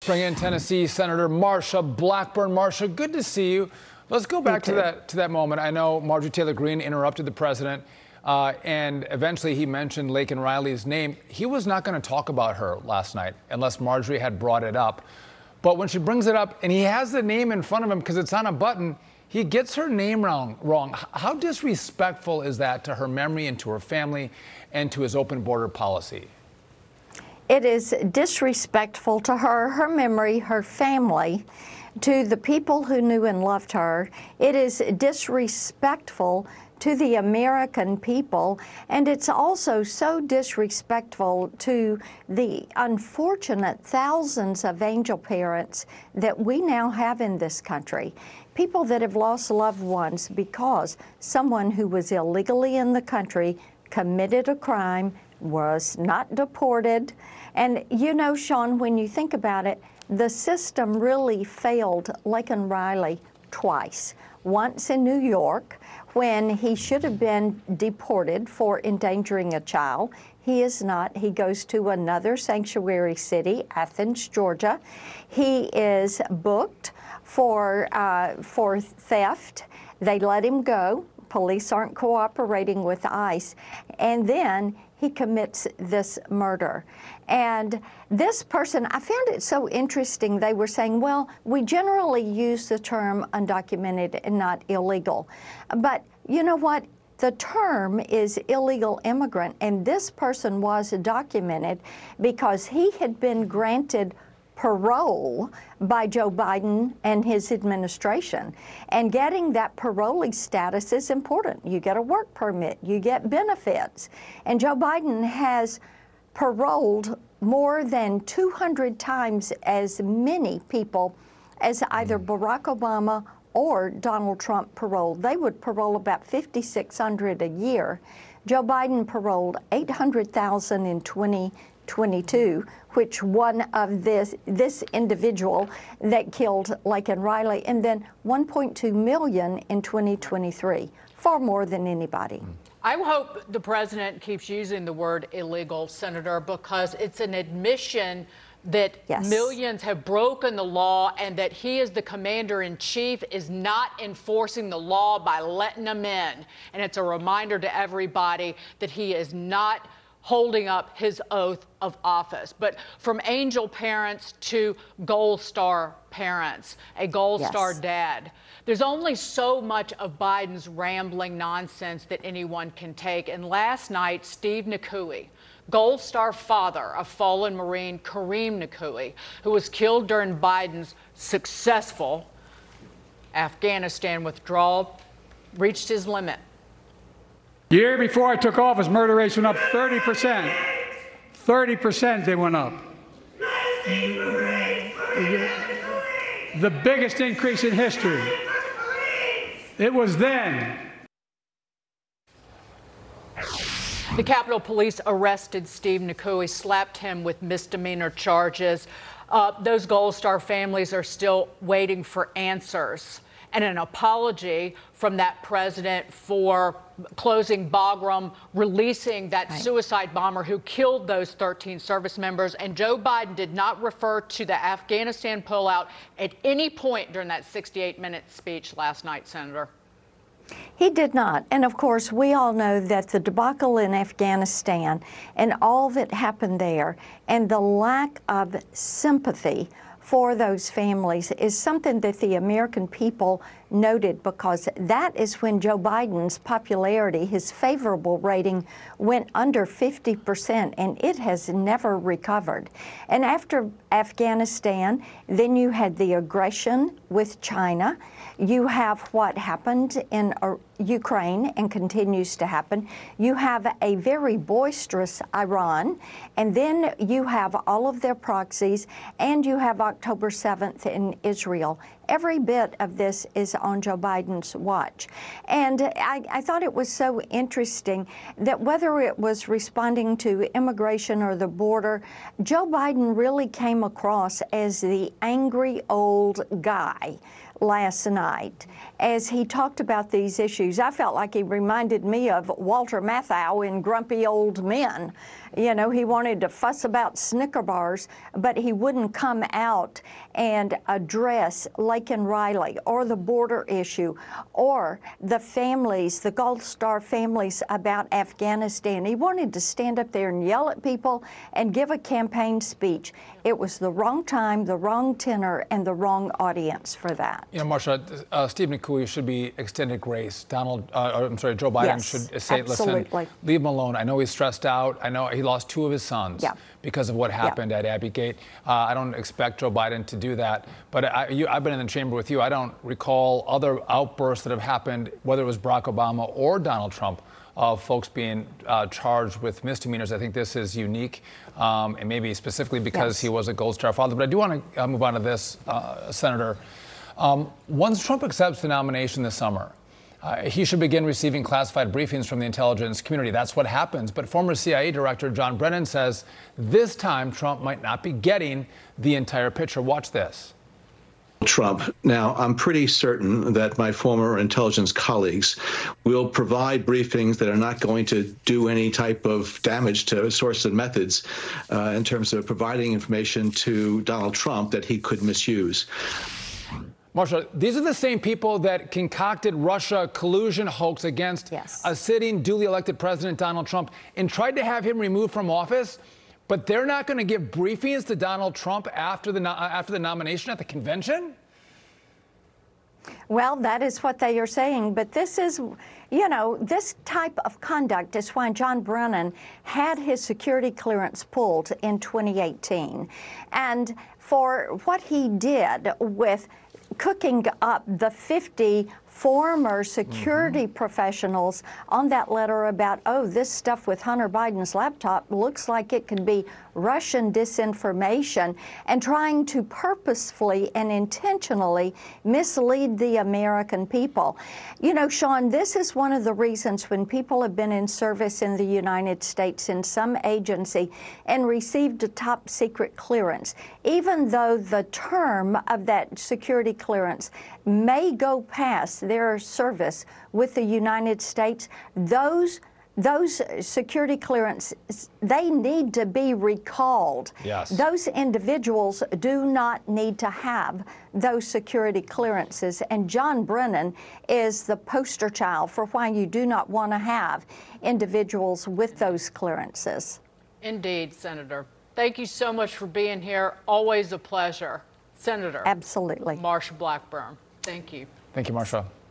Bring in Tennessee Senator Marsha Blackburn. Marsha, good to see you. Let's go back to that moment. I know Marjorie Taylor Greene interrupted the president, and eventually he mentioned Laken Riley's name. He was not going to talk about her last night unless Marjorie had brought it up. But when she brings it up, and he has the name in front of him because it's on a button, he gets her name wrong. How disrespectful is that to her memory and to her family and to his open border policy? It is disrespectful to her, her memory, her family, to the people who knew and loved her. It is disrespectful to the American people, and it's also so disrespectful to the unfortunate thousands of angel parents that we now have in this country. People that have lost loved ones because someone who was illegally in the country committed a crime, was not deported. And you know, Sean, when you think about it, the system really failed Laken Riley twice. Once in New York, when he should have been deported for endangering a child. He is not. He goes to another sanctuary city, Athens, Georgia. He is booked for theft. They let him go. Police aren't cooperating with ICE. And then he commits this murder. And this person, I found it so interesting. They were saying, well, we generally use the term undocumented and not illegal. But you know what? The term is illegal immigrant, and this person was documented because he had been granted parole by Joe Biden and his administration. And getting that parolee status is important. You get a work permit, you get benefits. And Joe Biden has paroled more than 200 times as many people as either Barack Obama or Donald Trump paroled. They would parole about 5,600 a year. Joe Biden paroled 800,000 in 2022, which one of this individual that killed Laken Riley, and then 1.2 million in 2023, far more than anybody. I hope the president keeps using the word illegal, Senator, because it's an admission that millions have broken the law and that he, as the commander-in-chief, is not enforcing the law by letting them in. And it's a reminder to everybody that he is not holding up his oath of office. But from angel parents to Gold Star parents, a Gold Star dad, there's only so much of Biden's rambling nonsense that anyone can take. And last night, Steve Nakui, Gold Star father of fallen Marine Kareem Nakui, who was killed during Biden's successful Afghanistan withdrawal, reached his limit. The year before I took office, murder rates went up 30%. 30% they went up. The biggest increase in history. It was then. The Capitol Police arrested Steve Nakui, slapped him with misdemeanor charges. Those Gold Star families are still waiting for answers and an apology from that president for closing Bagram, releasing that suicide bomber who killed those 13 service members. And Joe Biden did not refer to the Afghanistan pullout at any point during that 68-minute speech last night, Senator. He did not. And of course, we all know that the debacle in Afghanistan and all that happened there and the lack of sympathy for those families is something that the American people noted, because that is when Joe Biden's popularity, his favorable rating, went under 50%, and it has never recovered. And after Afghanistan, then you had the aggression with China. You have what happened in Ukraine and continues to happen. You have a very boisterous Iran, and then you have all of their proxies, and you have October 7th in Israel. Every bit of this is on Joe Biden's watch. And I thought it was so interesting that whether it was responding to immigration or the border, Joe Biden really came across as the angry old guy last night as he talked about these issues. I felt like he reminded me of Walter Matthau in Grumpy Old Men. You know, he wanted to fuss about Snicker bars, but he wouldn't come out and address Laken Riley or the border issue or the families, the Gold Star families about Afghanistan. He wanted to stand up there and yell at people and give a campaign speech. It was the wrong time, the wrong tenor, and the wrong audience for that. You know, Marsha, Steve McCooey should be extended grace. Joe Biden should say, absolutely. Listen, leave him alone. I know he's stressed out. I know he lost 2 of his sons because of what happened at Abbey Gate. I don't expect Joe Biden to do that. But I've been in the chamber with you. I don't recall other outbursts that have happened, whether it was Barack Obama or Donald Trump, of folks being charged with misdemeanors. I think this is unique, and maybe specifically because he was a Gold Star father. But I do want to move on to this, Senator. Once Trump accepts the nomination this summer, he should begin receiving classified briefings from the intelligence community. That's what happens. But former CIA Director John Brennan says this time Trump might not be getting the entire picture. Watch this. Trump. Now, I'm pretty certain that my former intelligence colleagues will provide briefings that are not going to do any type of damage to sources and methods in terms of providing information to Donald Trump that he could misuse. Marsha, these are the same people that concocted Russia collusion hoax against a sitting, duly elected President Donald Trump and tried to have him removed from office. But they're not going to give briefings to Donald Trump after the nomination at the convention? Well, that is what they are saying. But this is, you know, this type of conduct is why John Brennan had his security clearance pulled in 2018. And for what he did with cooking up the 50 former security professionals on that letter about, oh, this stuff with Hunter Biden's laptop looks like it could be Russian disinformation, and trying to purposefully and intentionally mislead the American people. You know, Sean, this is one of the reasons when people have been in service in the United States in some agency and received a top secret clearance, even though the term of that security clearance may go past their service with the United States, those security clearances, they need to be recalled. Yes. Those individuals do not need to have those security clearances. And John Brennan is the poster child for why you do not want to have individuals with those clearances. Indeed, Senator. Thank you so much for being here. Always a pleasure. Senator. Absolutely. Marsha Blackburn. Thank you. Thank you, Marsha.